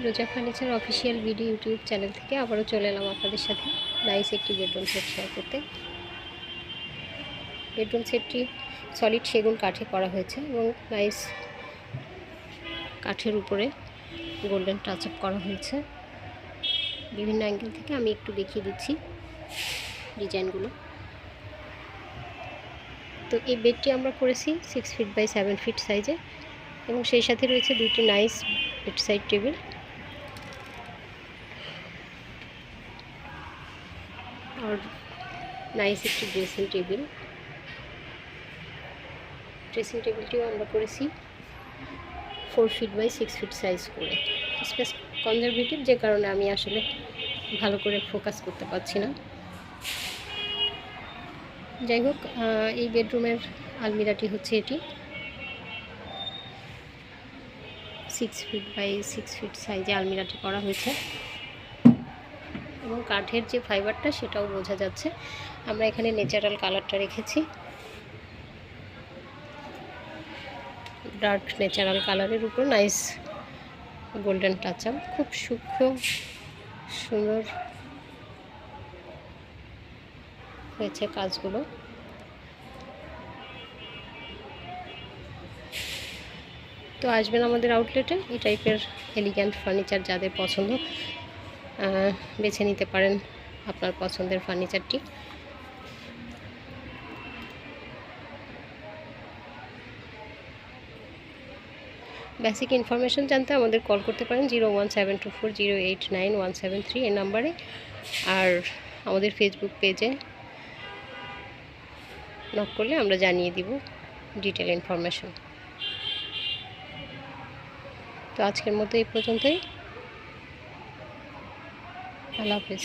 রোজা furniture official video YouTube channel থেকে আবারও চলে এলাম আপনাদের সাথে নাইস একটি বেডরুম সেট শেয়ার করতে। বেডরুম সেটটি সলিড সেগুন কাঠে করা হয়েছে এবং নাইস কাঠের উপরে গোল্ডেন টাচ আপ করা হয়েছে। বিভিন্ন অ্যাঙ্গেল থেকে আমি একটু দেখিয়ে দিচ্ছি ডিজাইনগুলো। তো এই বেডটি আমরা করেছি 6 ফিট বাই 7 ফিট সাইজে এবং সেই সাথে রয়েছে দুটি নাইস বেড সাইড টেবিল আর নাইস একটি ড্রেসিং টেবিলটিও আমরা করেছি 4 ফিট বাই 6 ফিট সাইজ করে। স্পেস কনজারভেটিভ, যে কারণে আমি আসলে ভালো করে ফোকাস করতে পারছি না। যাই হোক, এই বেডরুমের আলমিরাটি হচ্ছে এটি 6 ফিট বাই 6 ফিট সাইজে আলমিরাটি করা হয়েছে এবং কাঠের যে ফাইবারটা সেটাও বোঝা যাচ্ছে। আমরা এখানে ন্যাচারাল কালারটা রেখেছি, ডার্ক ন্যাচারাল কালারের উপর নাইস গোল্ডেন টাচ আপ, খুব সূক্ষ্ম সুন্দর হয়েছে কাজগুলো। তো আসবেন আমাদের আউটলেটে। এই টাইপের এলিগ্যান্ট ফার্নিচার যাদের পছন্দ বেছে নিতে পারেন আপনার পছন্দের ফার্নিচারটি। বেসিক ইনফরমেশন জানতে আমাদের কল করতে পারেন 01724089173 এই নাম্বারে, আর আমাদের ফেসবুক পেজে নক করলে আমরা জানিয়ে দিব ডিটেল ইনফরমেশন। তো আজকের মতো এই পর্যন্তই। আল্লাহ হাফেজ।